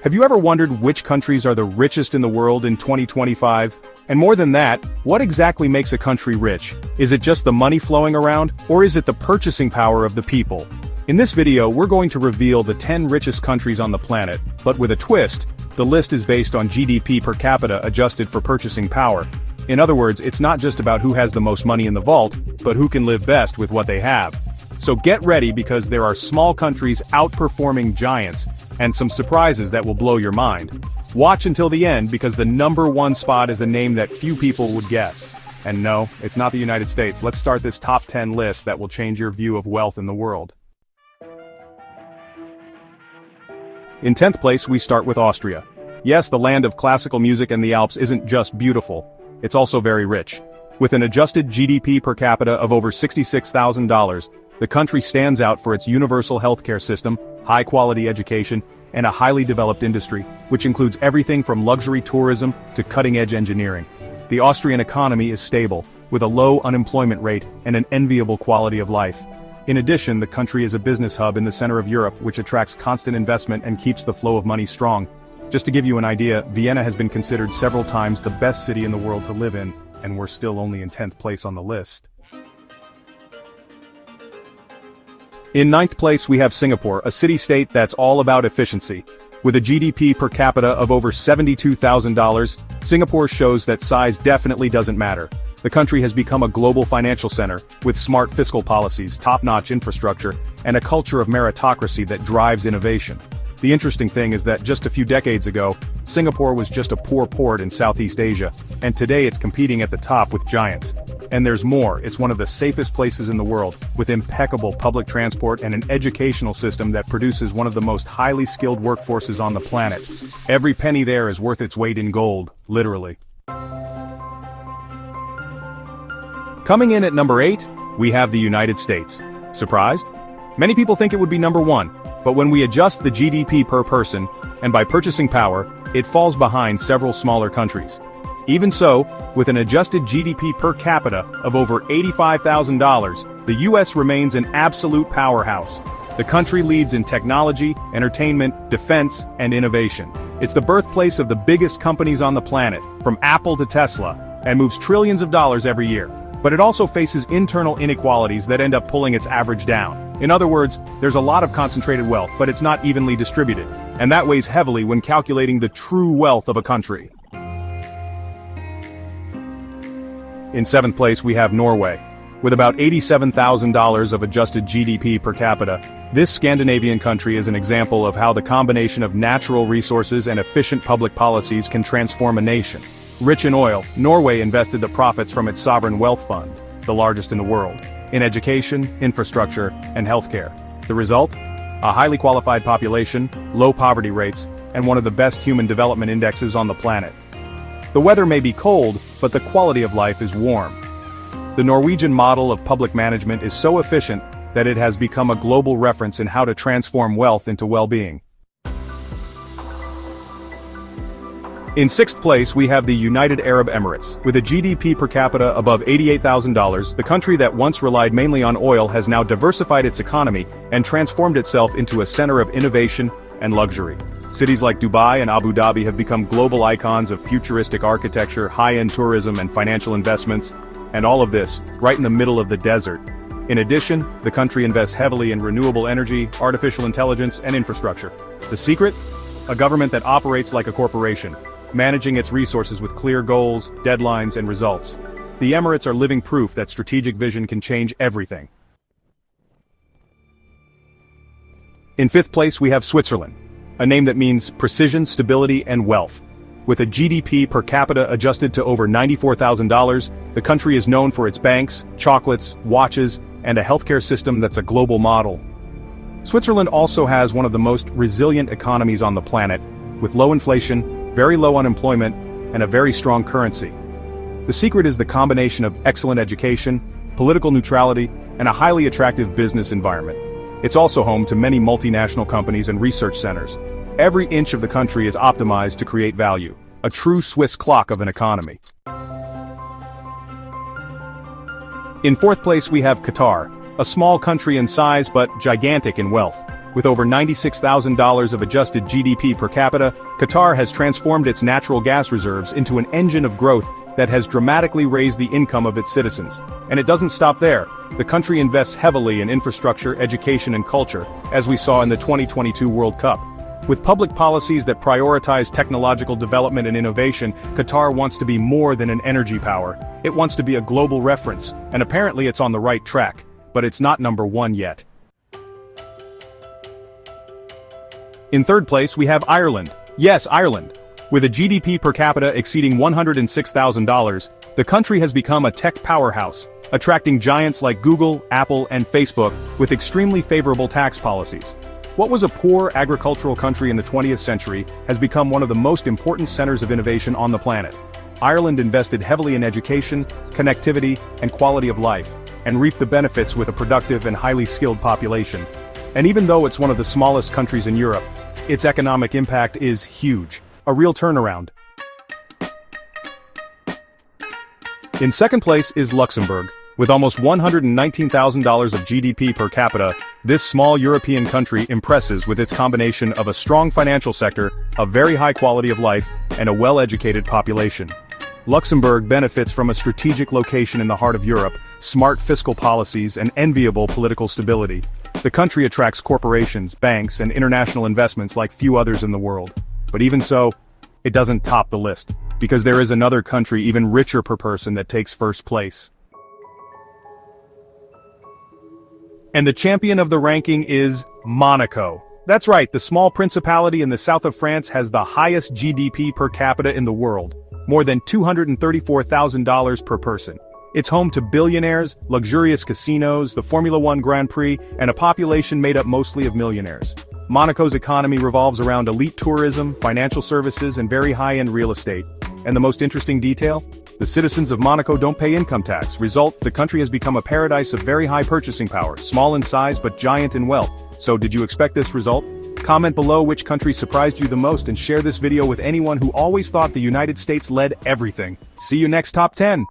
Have you ever wondered which countries are the richest in the world in 2025? And more than that, what exactly makes a country rich? Is it just the money flowing around, or is it the purchasing power of the people? In this video, we're going to reveal the 10 richest countries on the planet, but with a twist. The list is based on GDP per capita adjusted for purchasing power. In other words, it's not just about who has the most money in the vault, but who can live best with what they have. So get ready, because there are small countries outperforming giants, and some surprises that will blow your mind. Watch until the end, because the number one spot is a name that few people would guess. And no, it's not the United States. Let's start this top 10 list that will change your view of wealth in the world. In 10th place, we start with Austria. Yes, the land of classical music and the Alps isn't just beautiful, it's also very rich. With an adjusted GDP per capita of over $66,000, the country stands out for its universal healthcare system, high-quality education, and a highly developed industry, which includes everything from luxury tourism to cutting-edge engineering. The Austrian economy is stable, with a low unemployment rate and an enviable quality of life. In addition, the country is a business hub in the center of Europe, which attracts constant investment and keeps the flow of money strong. Just to give you an idea, Vienna has been considered several times the best city in the world to live in, and we're still only in 10th place on the list. In 9th place, we have Singapore, a city-state that's all about efficiency. With a GDP per capita of over $72,000, Singapore shows that size definitely doesn't matter. The country has become a global financial center, with smart fiscal policies, top-notch infrastructure, and a culture of meritocracy that drives innovation. The interesting thing is that just a few decades ago, Singapore was just a poor port in Southeast Asia, and today it's competing at the top with giants. And there's more, it's one of the safest places in the world, with impeccable public transport and an educational system that produces one of the most highly skilled workforces on the planet. Every penny there is worth its weight in gold, literally. Coming in at number 8, we have the United States. Surprised? Many people think it would be number 1. But when we adjust the GDP per person, and by purchasing power, it falls behind several smaller countries. Even so, with an adjusted GDP per capita of over $85,000, the US remains an absolute powerhouse. The country leads in technology, entertainment, defense, and innovation. It's the birthplace of the biggest companies on the planet, from Apple to Tesla, and moves trillions of dollars every year. But it also faces internal inequalities that end up pulling its average down. In other words, there's a lot of concentrated wealth, but it's not evenly distributed, and that weighs heavily when calculating the true wealth of a country. In 7th place, we have Norway. With about $87,000 of adjusted GDP per capita, this Scandinavian country is an example of how the combination of natural resources and efficient public policies can transform a nation. Rich in oil, Norway invested the profits from its sovereign wealth fund, the largest in the world, in education, infrastructure, and healthcare. The result? A highly qualified population, low poverty rates, and one of the best human development indexes on the planet. The weather may be cold, but the quality of life is warm. The Norwegian model of public management is so efficient that it has become a global reference in how to transform wealth into well-being. In 6th place, we have the United Arab Emirates. With a GDP per capita above $88,000, the country that once relied mainly on oil has now diversified its economy and transformed itself into a center of innovation and luxury. Cities like Dubai and Abu Dhabi have become global icons of futuristic architecture, high-end tourism, and financial investments, and all of this right in the middle of the desert. In addition, the country invests heavily in renewable energy, artificial intelligence, and infrastructure. The secret? A government that operates like a corporation, managing its resources with clear goals, deadlines, and results. The Emirates are living proof that strategic vision can change everything. In 5th place, we have Switzerland, a name that means precision, stability, and wealth. With a GDP per capita adjusted to over $94,000, the country is known for its banks, chocolates, watches, and a healthcare system that's a global model. Switzerland also has one of the most resilient economies on the planet, with low inflation, very low unemployment, and a very strong currency. The secret is the combination of excellent education, political neutrality, and a highly attractive business environment. It's also home to many multinational companies and research centers. Every inch of the country is optimized to create value, a true Swiss clock of an economy. In 4th place, we have Qatar, a small country in size but gigantic in wealth. With over $96,000 of adjusted GDP per capita, Qatar has transformed its natural gas reserves into an engine of growth that has dramatically raised the income of its citizens. And it doesn't stop there. The country invests heavily in infrastructure, education and culture, as we saw in the 2022 World Cup. With public policies that prioritize technological development and innovation, Qatar wants to be more than an energy power. It wants to be a global reference, and apparently it's on the right track. But it's not number one yet. In third place we have Ireland. Yes, Ireland. With a GDP per capita exceeding $106,000, the country has become a tech powerhouse, attracting giants like Google, Apple, and Facebook with extremely favorable tax policies. What was a poor agricultural country in the 20th century has become one of the most important centers of innovation on the planet. Ireland invested heavily in education, connectivity, and quality of life, and reaped the benefits with a productive and highly skilled population. And even though it's one of the smallest countries in Europe, its economic impact is huge. A real turnaround. In second place is Luxembourg. With almost $119,000 of GDP per capita, this small European country impresses with its combination of a strong financial sector, a very high quality of life, and a well-educated population. Luxembourg benefits from a strategic location in the heart of Europe, smart fiscal policies, and enviable political stability. The country attracts corporations, banks, and international investments like few others in the world. But even so, it doesn't top the list, because there is another country even richer per person that takes first place. And the champion of the ranking is Monaco. That's right, the small principality in the south of France has the highest GDP per capita in the world, more than $234,000 per person. It's home to billionaires, luxurious casinos, the Formula One Grand Prix, and a population made up mostly of millionaires. Monaco's economy revolves around elite tourism, financial services, and very high-end real estate. And the most interesting detail? The citizens of Monaco don't pay income tax. Result, the country has become a paradise of very high purchasing power, small in size but giant in wealth. So did you expect this result? Comment below which country surprised you the most and share this video with anyone who always thought the United States led everything. See you next Top 10!